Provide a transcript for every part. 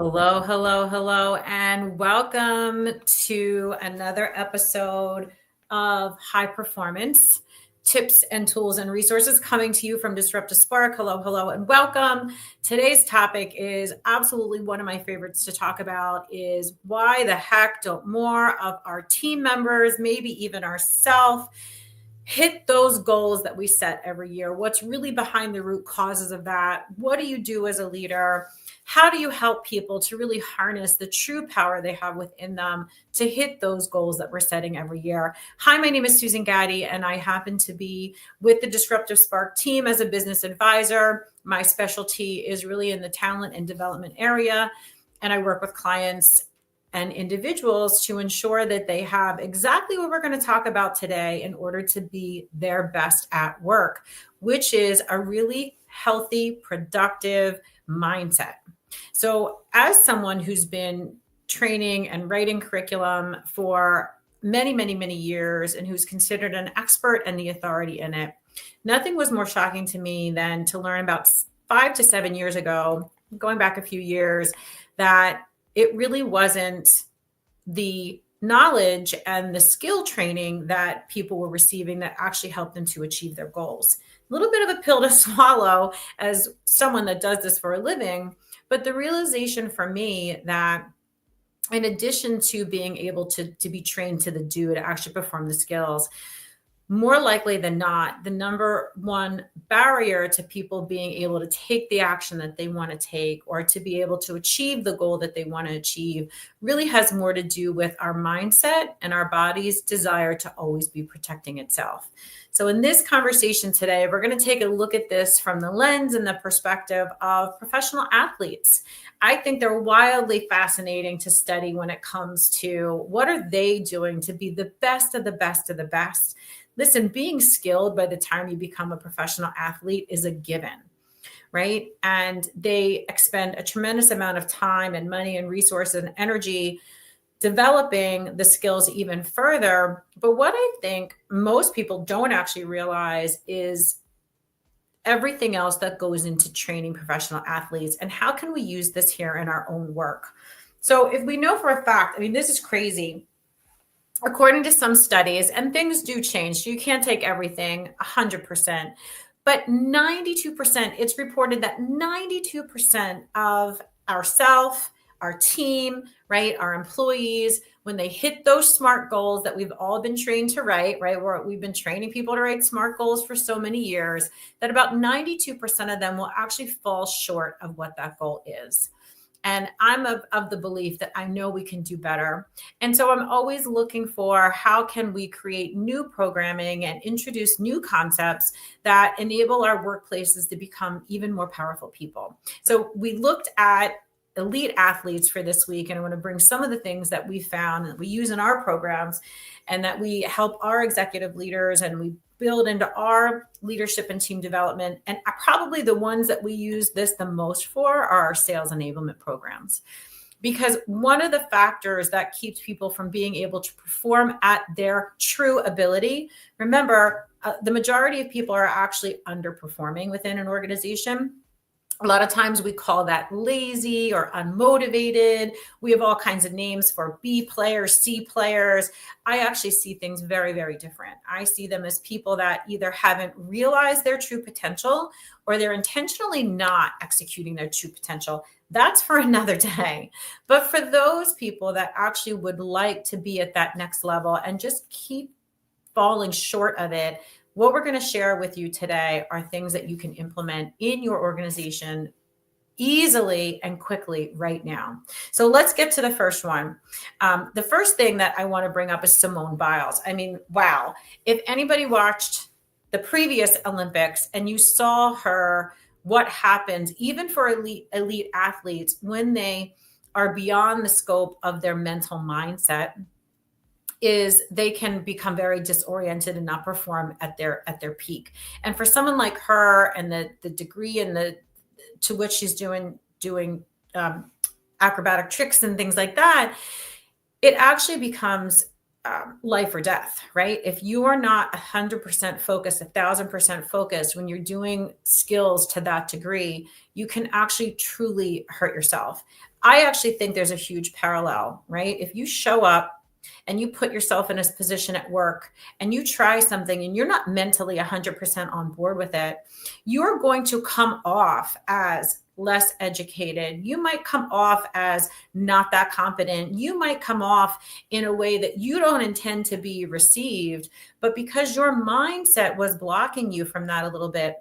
Hello, hello, hello, and welcome to another episode of High Performance Tips and Tools and Resources coming to you from Disrupt to Spark. Hello, hello, and welcome. Today's topic is absolutely one of my favorites to talk about is why the heck don't more of our team members, maybe even ourselves, hit those goals that we set every year? What's really behind the root causes of that? What do you do as a leader? How do you help people to really harness the true power they have within them to hit those goals that we're setting every year? Hi, my name is Susan Gatti, and I happen to be with the Disruptive Spark team as a business advisor. My specialty is really in the talent and development area, and I work with clients and individuals to ensure that they have exactly what we're going to talk about today in order to be their best at work, which is a really healthy, productive mindset. So, as someone who's been training and writing curriculum for many, many, many years and who's considered an expert and the authority in it, nothing was more shocking to me than to learn about 5 to 7 years ago, going back a few years, that it really wasn't the knowledge and the skill training that people were receiving that actually helped them to achieve their goals. A little bit of a pill to swallow as someone that does this for a living, but the realization for me that in addition to being able to be trained to the do to actually perform the skills, more likely than not, the number one barrier to people being able to take the action that they want to take or to be able to achieve the goal that they want to achieve really has more to do with our mindset and our body's desire to always be protecting itself. So in this conversation today, we're going to take a look at this from the lens and the perspective of professional athletes. I think they're wildly fascinating to study when it comes to what are they doing to be the best of the best of the best. Listen, being skilled by the time you become a professional athlete is a given, right? And they expend a tremendous amount of time and money and resources and energy developing the skills even further. But what I think most people don't actually realize is everything else that goes into training professional athletes and how can we use this here in our own work. So if we know for a fact, I mean, this is crazy. According to some studies, and things do change, so you can't take everything 100%, but 92%, it's reported that 92% of ourself, our team, right, our employees, when they hit those SMART goals that we've all been trained to write, right, where we've been training people to write SMART goals for so many years, that about 92% of them will actually fall short of what that goal is. And I'm of the belief that I know we can do better. And so I'm always looking for how can we create new programming and introduce new concepts that enable our workplaces to become even more powerful people. So we looked at elite athletes for this week, and I want to bring some of the things that we found that we use in our programs and that we help our executive leaders and we build into our leadership and team development. And probably the ones that we use this the most for are our sales enablement programs. Because one of the factors that keeps people from being able to perform at their true ability, remember, the majority of people are actually underperforming within an organization. A lot of times we call that lazy or unmotivated. We have all kinds of names for B players, C players. I actually see things very, very different. I see them as people that either haven't realized their true potential or they're intentionally not executing their true potential. That's for another day. But for those people that actually would like to be at that next level and just keep falling short of it, what we're going to share with you today are things that you can implement in your organization easily and quickly right now. So let's get to the first one. The first thing that I want to bring up is Simone Biles. I mean, wow. If anybody watched the previous Olympics and you saw her, what happens even for elite athletes when they are beyond the scope of their mental mindset, is they can become very disoriented and not perform at their peak. And for someone like her and the degree and the to which she's doing acrobatic tricks and things like that, it actually becomes life or death, right? If you are not 100% focused, 1,000% focused when you're doing skills to that degree, you can actually truly hurt yourself. I actually think there's a huge parallel, right? If you show up and you put yourself in a position at work and you try something and you're not mentally 100% on board with it, you're going to come off as less educated. You might come off as not that competent. You might come off in a way that you don't intend to be received, but because your mindset was blocking you from that a little bit,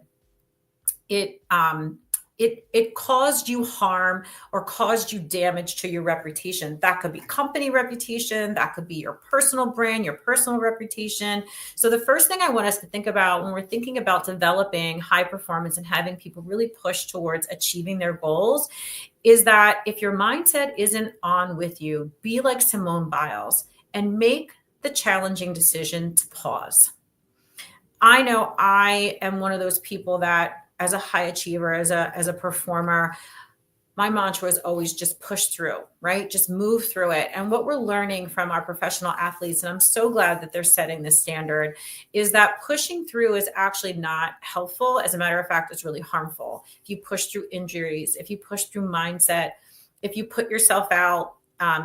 it caused you harm or caused you damage to your reputation. That could be company reputation, that could be your personal brand, your personal reputation. So the first thing I want us to think about when we're thinking about developing high performance and having people really push towards achieving their goals is that if your mindset isn't on with you, be like Simone Biles and make the challenging decision to pause. I know I am one of those people that, as a high achiever, as a performer, my mantra is always just push through, right? Just move through it. And what we're learning from our professional athletes, and I'm so glad that they're setting this standard, is that pushing through is actually not helpful. As a matter of fact, it's really harmful. If you push through injuries, if you push through mindset, if you put yourself out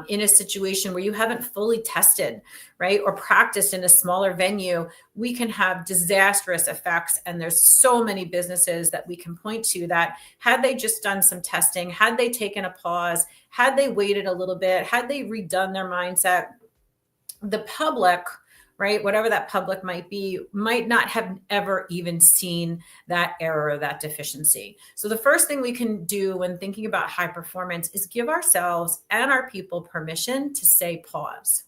in a situation where you haven't fully tested, right, or practiced in a smaller venue, we can have disastrous effects. And there's so many businesses that we can point to that had they just done some testing, had they taken a pause, had they waited a little bit, had they redone their mindset, the public, right, whatever that public might be, might not have ever even seen that error or that deficiency. So the first thing we can do when thinking about high performance is give ourselves and our people permission to say pause.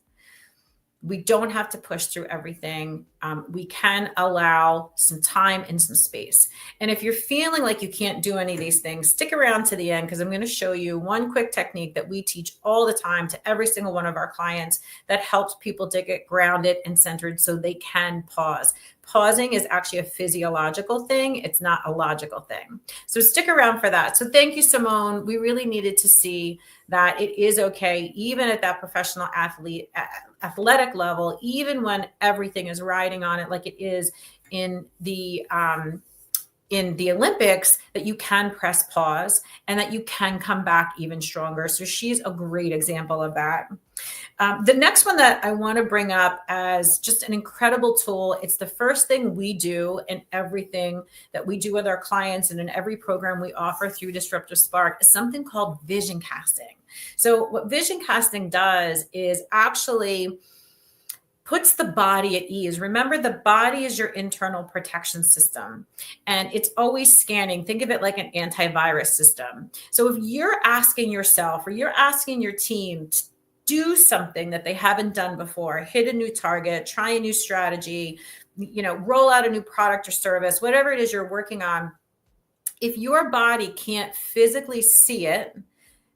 We don't have to push through everything. We can allow some time and some space. And if you're feeling like you can't do any of these things, stick around to the end, because I'm going to show you one quick technique that we teach all the time to every single one of our clients that helps people to get grounded and centered so they can pause. Pausing is actually a physiological thing. It's not a logical thing. So stick around for that. So thank you, Simone. We really needed to see that it is okay, even at that professional athletic level, even when everything is riding on it like it is in the Olympics, that you can press pause and that you can come back even stronger. So she's a great example of that. The next one that I want to bring up as just an incredible tool, it's the first thing we do in everything that we do with our clients and in every program we offer through Disruptive Spark, is something called vision casting. So what vision casting does is actually puts the body at ease. Remember, the body is your internal protection system, and it's always scanning. Think of it like an antivirus system. So if you're asking yourself or you're asking your team to do something that they haven't done before, hit a new target, try a new strategy, roll out a new product or service, whatever it is you're working on, if your body can't physically see it,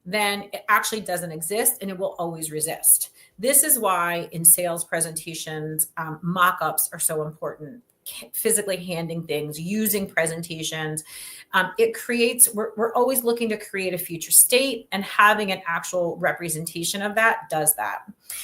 then it actually doesn't exist and it will always resist. This is why in sales presentations, mock-ups are so important. Physically handing things, using presentations. It creates, we're always looking to create a future state, and having an actual representation of that does that.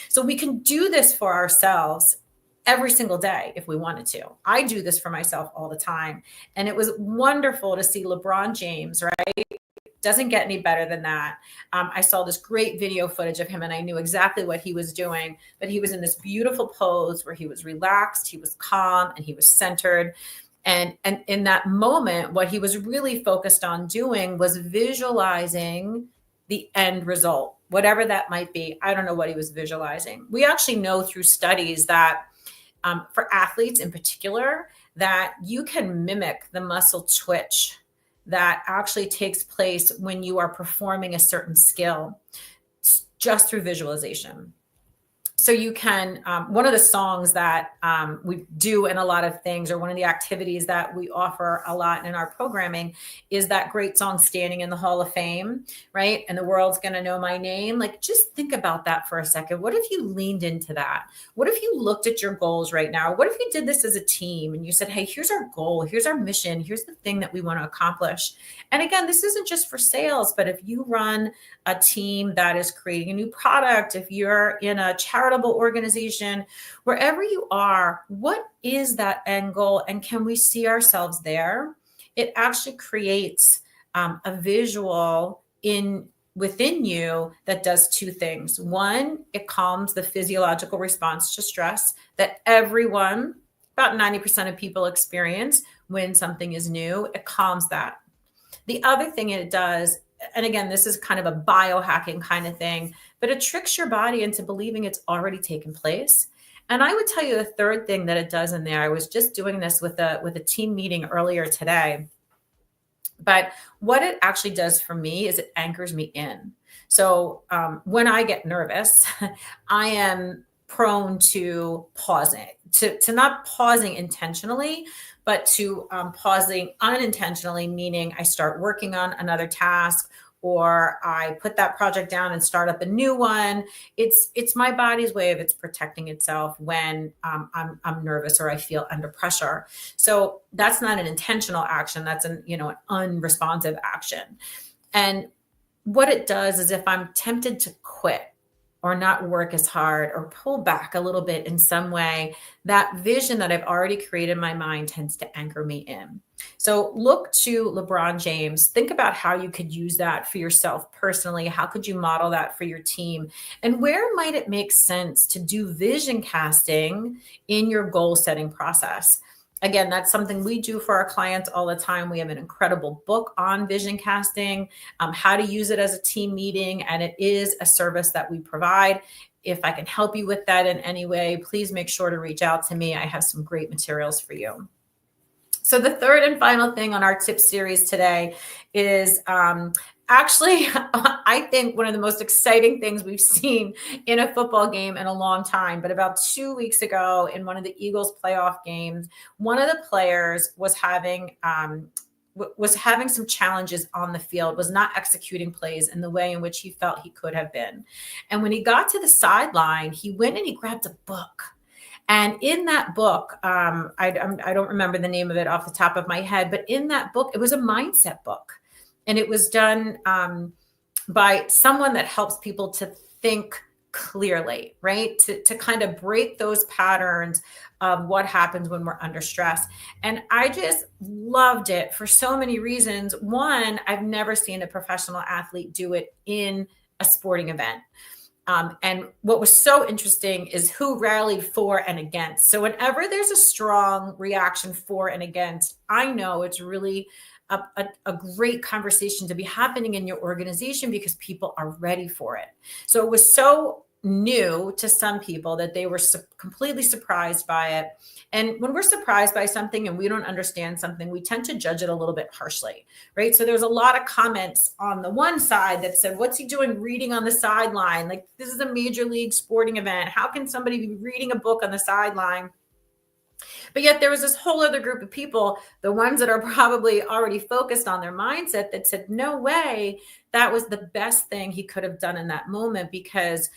So we can do this for ourselves every single day if we wanted to. I do this for myself all the time. And it was wonderful to see LeBron James, right? Doesn't get any better than that. I saw this great video footage of him and I knew exactly what he was doing, but he was in this beautiful pose where he was relaxed, he was calm, and he was centered. And in that moment, what he was really focused on doing was visualizing the end result, whatever that might be. I don't know what he was visualizing. We actually know through studies that for athletes in particular, that you can mimic the muscle twitch that actually takes place when you are performing a certain skill just through visualization. So you can, one of the songs that we do in a lot of things, or one of the activities that we offer a lot in our programming, is that great song, Standing in the Hall of Fame, right? And the world's going to know my name. Like, just think about that for a second. What if you leaned into that? What if you looked at your goals right now? What if you did this as a team and you said, hey, here's our goal, here's our mission, here's the thing that we want to accomplish. And again, this isn't just for sales, but if you run a team that is creating a new product, if you're in a charitable organization, wherever you are, what is that end goal, and can we see ourselves there? It actually creates a visual in within you that does two things. One, it calms the physiological response to stress that everyone, about 90% of people, experience when something is new. It calms that. The other thing it does, and again, this is kind of a biohacking kind of thing, but it tricks your body into believing it's already taken place. And I would tell you the third thing that it does in there. I was just doing this with a team meeting earlier today. But what it actually does for me is it anchors me in. So when I get nervous, I am prone to pausing, to not pausing intentionally, but to pausing unintentionally, meaning I start working on another task or I put that project down and start up a new one. It's my body's way of it's protecting itself when I'm nervous or I feel under pressure. So that's not an intentional action. That's an unresponsive action. And what it does is if I'm tempted to quit or not work as hard or pull back a little bit in some way, that vision that I've already created in my mind tends to anchor me in. So look to LeBron James. Think about how you could use that for yourself personally. How could you model that for your team? And where might it make sense to do vision casting in your goal setting process? Again, that's something we do for our clients all the time. We have an incredible book on vision casting, how to use it as a team meeting, and it is a service that we provide. If I can help you with that in any way, please make sure to reach out to me. I have some great materials for you. So the third and final thing on our tip series today is actually, I think one of the most exciting things we've seen in a football game in a long time. But about 2 weeks ago in one of the Eagles playoff games, one of the players was having some challenges on the field, was not executing plays in the way in which he felt he could have been. And when he got to the sideline, he went and he grabbed a book. And in that book, I don't remember the name of it off the top of my head, but in that book, it was a mindset book. And it was done by someone that helps people to think clearly, right? To kind of break those patterns of what happens when we're under stress. And I just loved it for so many reasons. One, I've never seen a professional athlete do it in a sporting event. And what was so interesting is who rallied for and against. So whenever there's a strong reaction for and against, I know it's really a great conversation to be happening in your organization because people are ready for it. So it was so new to some people that they were completely surprised by it. And when we're surprised by something and we don't understand something, we tend to judge it a little bit harshly, right? So there's a lot of comments on the one side that said, what's he doing reading on the sideline? Like, this is a major league sporting event. How can somebody be reading a book on the sideline? But yet there was this whole other group of people, the ones that are probably already focused on their mindset, that said, no way, that was the best thing he could have done in that moment, because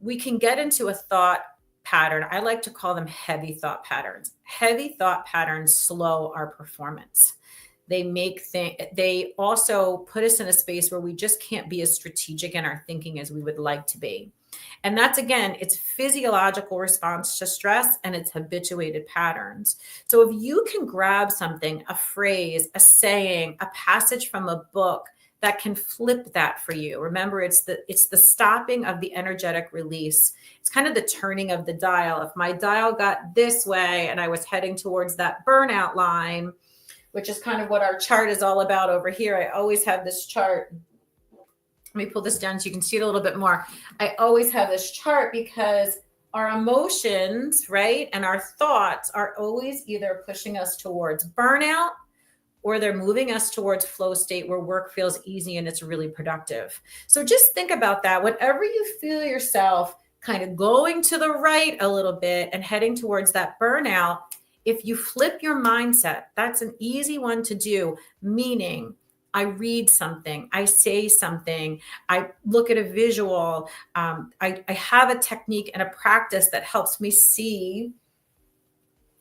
we can get into a thought pattern. I like to call them heavy thought patterns. Heavy thought patterns slow our performance. They also put us in a space where we just can't be as strategic in our thinking as we would like to be. And that's, again, it's physiological response to stress and it's habituated patterns. So if you can grab something, a phrase, a saying, a passage from a book that can flip that for you. Remember, it's the stopping of the energetic release. It's kind of the turning of the dial. If my dial got this way and I was heading towards that burnout line, which is kind of what our chart is all about over here. I always have this chart. Let me pull this down so you can see it a little bit more. I always have this chart because our emotions, right, and our thoughts are always either pushing us towards burnout or they're moving us towards flow state where work feels easy and it's really productive. So just think about that. Whenever you feel yourself kind of going to the right a little bit and heading towards that burnout, if you flip your mindset, that's an easy one to do, meaning I read something, I say something, I look at a visual, I have a technique and a practice that helps me see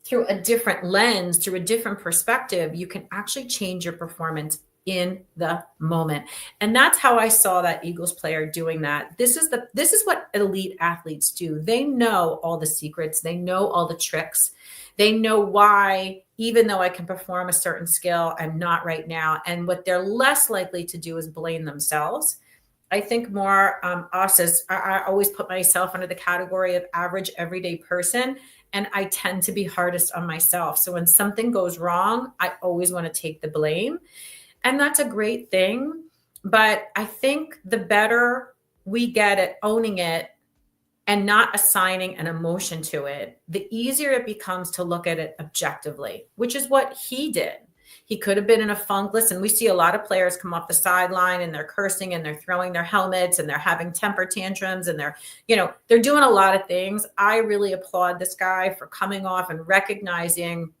through a different lens, through a different perspective. You can actually change your performance in the moment. And that's how I saw that Eagles player doing that. This is what elite athletes do. They know all the secrets. They know all the tricks. They know why, even though I can perform a certain skill, I'm not right now. And what they're less likely to do is blame themselves. I think more us as I always put myself under the category of average everyday person. And I tend to be hardest on myself. So when something goes wrong, I always want to take the blame. And that's a great thing. But I think the better we get at owning it and not assigning an emotion to it, the easier it becomes to look at it objectively, which is what he did. He could have been in a funk. Listen, we see a lot of players come off the sideline and they're cursing and they're throwing their helmets and they're having temper tantrums and they're doing a lot of things. I really applaud this guy for coming off and recognizing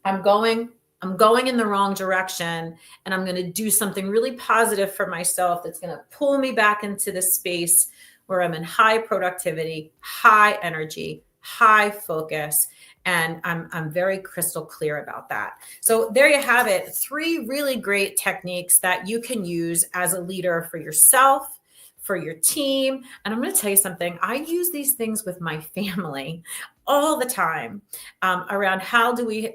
I'm going in the wrong direction and I'm going to do something really positive for myself that's going to pull me back into this space where I'm in high productivity, high energy, high focus. And I'm very crystal clear about that. So there you have it. 3 really great techniques that you can use as a leader for yourself, for your team. And I'm going to tell you something. I use these things with my family all the time around how do we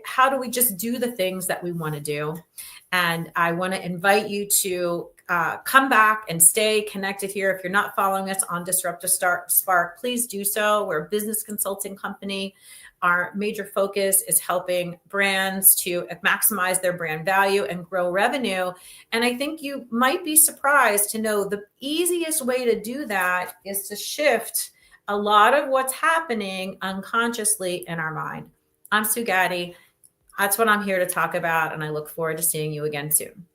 just do the things that we want to do. And I want to invite you to come back and stay connected here. If you're not following us on Disruptive Spark, please do so. We're a business consulting company. Our major focus is helping brands to maximize their brand value and grow revenue. And I think you might be surprised to know the easiest way to do that is to shift a lot of what's happening unconsciously in our mind. I'm Sue Gatti. That's what I'm here to talk about. And I look forward to seeing you again soon.